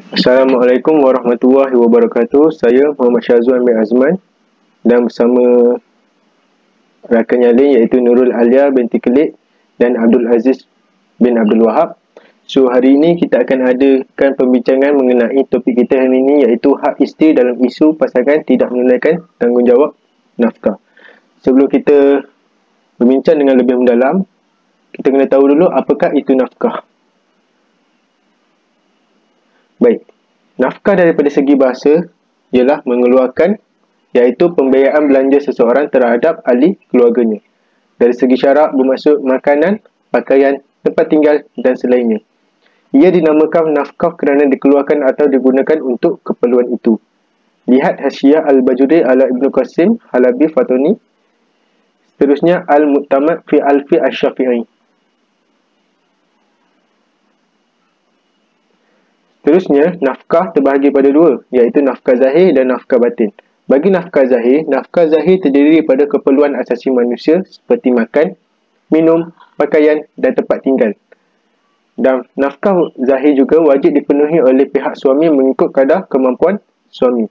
Assalamualaikum warahmatullahi wabarakatuh. Saya Muhammad Syazwan bin Azman dan bersama rakan yang lain iaitu Nurul Alia binti Khalid dan Abdul Aziz bin Abdul Wahab. So hari ini kita akan adakan pembincangan mengenai topik kita hari ini iaitu hak isteri dalam isu pasangan tidak menunaikan tanggungjawab nafkah. Sebelum kita berbincang dengan lebih mendalam, kita kena tahu dulu apakah itu nafkah. Baik, nafkah daripada segi bahasa ialah mengeluarkan iaitu pembiayaan belanja seseorang terhadap ahli keluarganya. Dari segi syarak bermaksud makanan, pakaian, tempat tinggal dan selainnya. Ia dinamakan nafkah kerana dikeluarkan atau digunakan untuk keperluan itu. Lihat Hasyiah Al-Bajuri ala Ibn Qasim Halabi Fatuni. Seterusnya Al-Mu'tamad fi Alfi Asy-Syafi'i. Seterusnya, nafkah terbahagi pada dua, iaitu nafkah zahir dan nafkah batin. Bagi nafkah zahir terdiri daripada keperluan asasi manusia seperti makan, minum, pakaian dan tempat tinggal. Dan nafkah zahir juga wajib dipenuhi oleh pihak suami mengikut kadar kemampuan suami.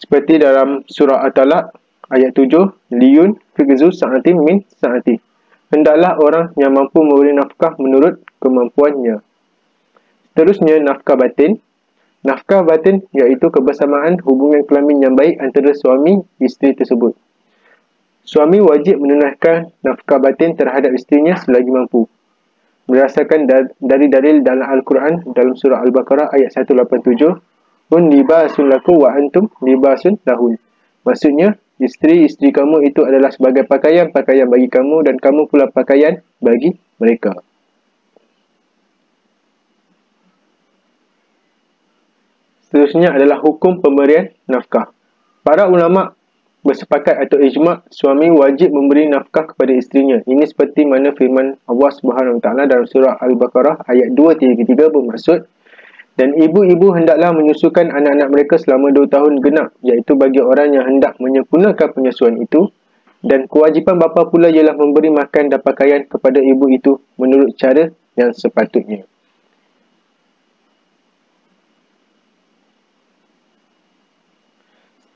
Seperti dalam surah At-Talaq ayat 7, liyun fiqzu sa'atin min sa'ati. Hendaklah orang yang mampu memberi nafkah menurut kemampuannya. Seterusnya, nafkah batin. Nafkah batin iaitu kebersamaan hubungan kelamin yang baik antara suami isteri tersebut. Suami wajib menunaikan nafkah batin terhadap isterinya selagi mampu. Berdasarkan dari dalil dalam Al-Quran dalam surah Al-Baqarah ayat 187, "Hun libasun lakum wa antum libasun lahun." Maksudnya, isteri-isteri kamu itu adalah sebagai pakaian-pakaian bagi kamu dan kamu pula pakaian bagi mereka. Seterusnya adalah hukum pemberian nafkah. Para ulama bersepakat atau ijma' suami wajib memberi nafkah kepada isterinya. Ini seperti mana firman Allah Subhanahu Wa Taala dalam surah Al-Baqarah ayat 2-3 bermaksud, dan ibu-ibu hendaklah menyusukan anak-anak mereka selama 2 tahun genap, iaitu bagi orang yang hendak menyempurnakan penyusuan itu, dan kewajipan bapa pula ialah memberi makan dan pakaian kepada ibu itu menurut cara yang sepatutnya.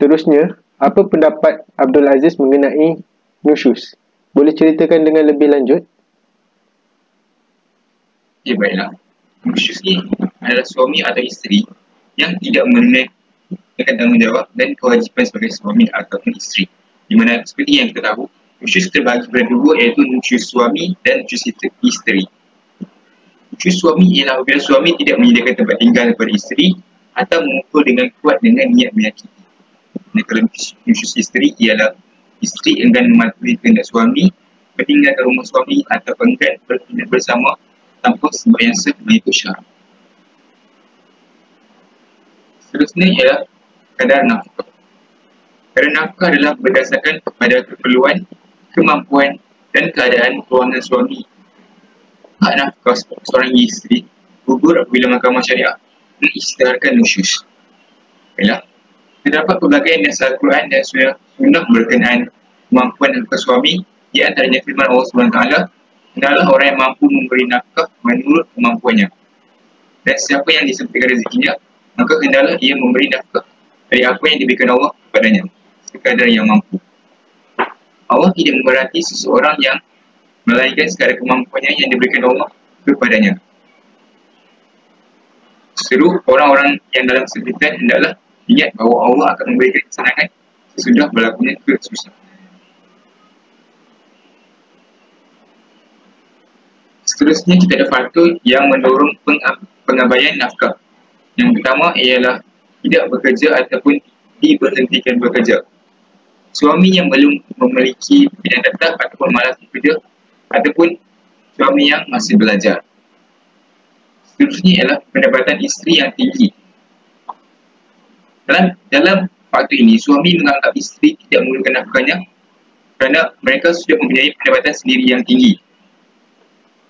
Seterusnya, apa pendapat Abdul Aziz mengenai nusyuz? Boleh ceritakan dengan lebih lanjut? Ya, baiklah. Nusyuz ni adalah suami atau isteri yang tidak menunaikan tanggungjawab dan kewajipan sebagai suami ataupun isteri. Di mana seperti yang kita tahu, nusyuz terbagi pada dua, iaitu nusyuz suami dan nusyuz isteri. Nusyuz suami ialah apabila suami tidak menyediakan tempat tinggal kepada isteri atau memukul dengan kuat dengan niat menyakiti. Dan kalau nusyuz isteri ialah isteri enggan mematuhi kehendak suami, bertinggal ke rumah suami atau enggan berpindah bersama tanpa sebab yang sah mengikut syarak. Seterusnya ialah kadar nafkah. Kadar nafkah adalah berdasarkan kepada keperluan, kemampuan dan keadaan kewangan suami. Hak nafkah seorang isteri gugur apabila mahkamah syariah mengisytiharkan nusyuz. Baiklah, terdapat pelbagai nas Al-Quran dan sunnah berkenaan kemampuan nafkah suami. Di antaranya firman Allah SWT, hendaklah orang yang mampu memberi nafkah menurut kemampuannya. Dan siapa yang disempitkan rezekinya, maka hendaklah ia memberi nafkah dari apa yang diberikan Allah kepadanya, sekadar yang mampu. Allah tidak memberati seseorang yang melainkan sekadar kemampuannya yang diberikan Allah kepadanya. Seluruh orang-orang yang dalam kesempitan hendaklah ingat bahawa Allah akan memberikan kesenangan sesudah berlakunya kesusahan. Seterusnya kita ada faktor yang mendorong pengabaian nafkah. Yang pertama ialah tidak bekerja ataupun diberhentikan bekerja. Suami yang belum memiliki pilihan tetap ataupun malas bekerja, ataupun suami yang masih belajar. Seterusnya ialah pendapatan isteri yang tinggi. Dalam faktor ini, suami menganggap isteri tidak memerlukan nafkahnya kerana mereka sudah mempunyai pendapatan sendiri yang tinggi.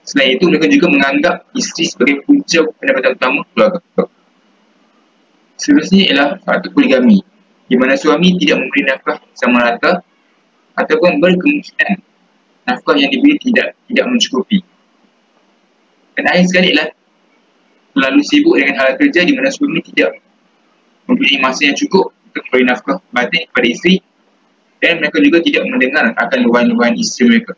Selain itu, mereka juga menganggap isteri sebagai punca pendapatan utama keluarga. Seterusnya ialah faktor poligami, di mana suami tidak memberi nafkah sama rata ataupun berkemungkinan nafkah yang diberi tidak mencukupi. Dan akhir sekali ialah terlalu sibuk dengan hal kerja di mana suami tidak mempunyai masa yang cukup untuk memberi nafkah batin kepada isteri, dan mereka juga tidak mendengar akan luahan-luahan isteri mereka.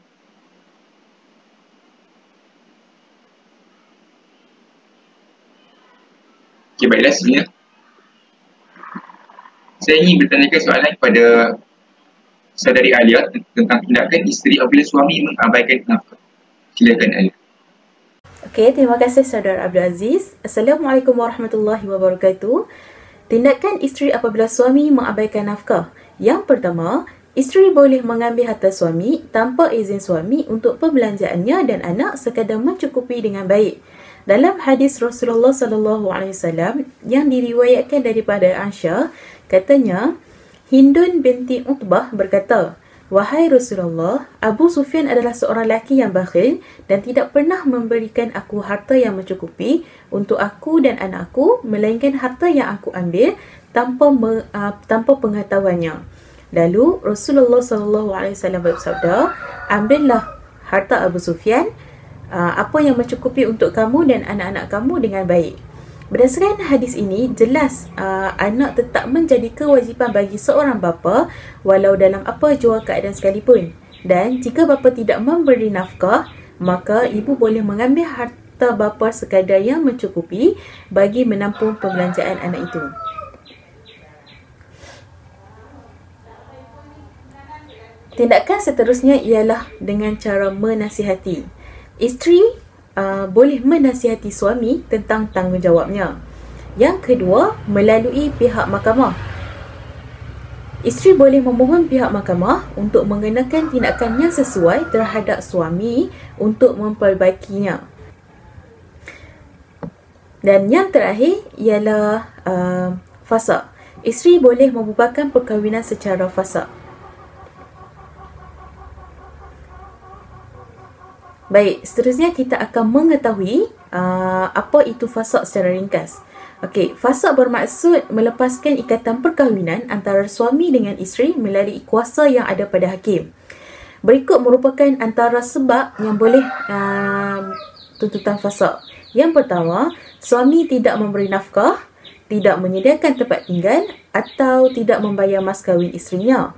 Okey, baiklah sebenarnya saya ingin bertanyakan soalan kepada saudari Alia tentang tindakan isteri apabila suami mengabaikan nafkah. Silakan Alia. Okey, terima kasih Saudara Abdul Aziz. Assalamualaikum warahmatullahi wabarakatuh. Tindakan isteri apabila suami mengabaikan nafkah. Yang pertama, isteri boleh mengambil harta suami tanpa izin suami untuk perbelanjaannya dan anak sekadar mencukupi dengan baik. Dalam hadis Rasulullah SAW yang diriwayatkan daripada Aisyah, katanya, Hindun binti Utbah berkata, "Wahai Rasulullah, Abu Sufyan adalah seorang lelaki yang bakhil dan tidak pernah memberikan aku harta yang mencukupi untuk aku dan anakku, melainkan harta yang aku ambil tanpa pengetahuannya." Lalu Rasulullah SAW bersabda, "Ambillah harta Abu Sufyan, apa yang mencukupi untuk kamu dan anak-anak kamu dengan baik." Berdasarkan hadis ini, jelas anak tetap menjadi kewajipan bagi seorang bapa walau dalam apa jua keadaan sekalipun. Dan jika bapa tidak memberi nafkah, maka ibu boleh mengambil harta bapa sekadar yang mencukupi bagi menampung pembelanjaan anak itu. Tindakan seterusnya ialah dengan cara menasihati. Isteri boleh menasihati suami tentang tanggungjawabnya. Yang kedua, melalui pihak mahkamah. Isteri boleh memohon pihak mahkamah untuk mengenakan tindakan yang sesuai terhadap suami untuk memperbaikinya. Dan yang terakhir ialah fasakh. Isteri boleh membubarkan perkahwinan secara fasakh. Baik, seterusnya kita akan mengetahui apa itu fasakh secara ringkas. Okey, fasakh bermaksud melepaskan ikatan perkahwinan antara suami dengan isteri melalui kuasa yang ada pada hakim. Berikut merupakan antara sebab yang boleh tuntutan fasakh. Yang pertama, suami tidak memberi nafkah, tidak menyediakan tempat tinggal atau tidak membayar mas kahwin isterinya.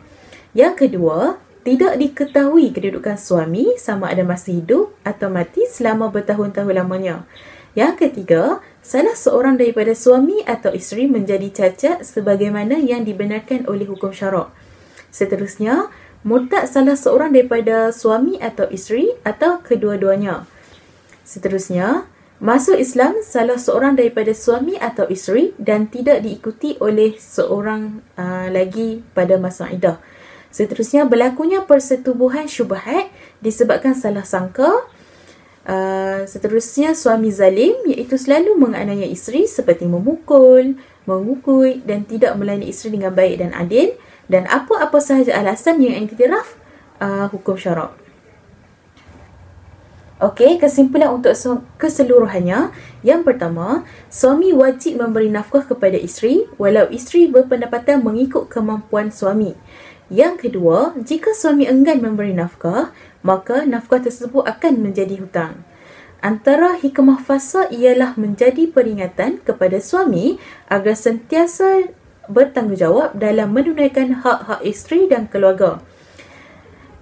Yang kedua, tidak diketahui kedudukan suami sama ada masih hidup atau mati selama bertahun-tahun lamanya. Yang ketiga, salah seorang daripada suami atau isteri menjadi cacat sebagaimana yang dibenarkan oleh hukum syarak. Seterusnya, murtad salah seorang daripada suami atau isteri atau kedua-duanya. Seterusnya, masuk Islam salah seorang daripada suami atau isteri dan tidak diikuti oleh seorang lagi pada masa iddah. Seterusnya, berlakunya persetubuhan syubhat disebabkan salah sangka. Seterusnya, suami zalim iaitu selalu menganiaya isteri seperti memukul, mengukui dan tidak melayani isteri dengan baik dan adil, dan apa-apa sahaja alasan yang iktiraf hukum syarak. Okey, kesimpulan untuk keseluruhannya. Yang pertama, suami wajib memberi nafkah kepada isteri walau isteri berpendapatan mengikut kemampuan suami. Yang kedua, jika suami enggan memberi nafkah, maka nafkah tersebut akan menjadi hutang. Antara hikmah fasakh ialah menjadi peringatan kepada suami agar sentiasa bertanggungjawab dalam menunaikan hak-hak isteri dan keluarga.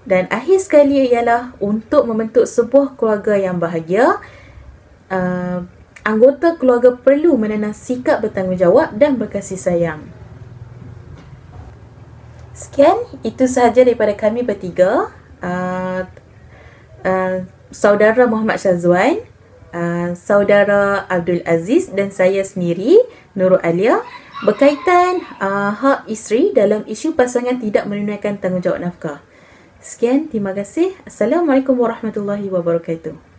Dan akhir sekali ialah untuk membentuk sebuah keluarga yang bahagia, anggota keluarga perlu menanam sikap bertanggungjawab dan berkasih sayang. Sekian, itu sahaja daripada kami bertiga. Saudara Muhammad Syazwan, Saudara Abdul Aziz dan saya sendiri, Nurul Alia, berkaitan hak isteri dalam isu pasangan tidak menunaikan tanggungjawab nafkah. Sekian, terima kasih. Assalamualaikum warahmatullahi wabarakatuh.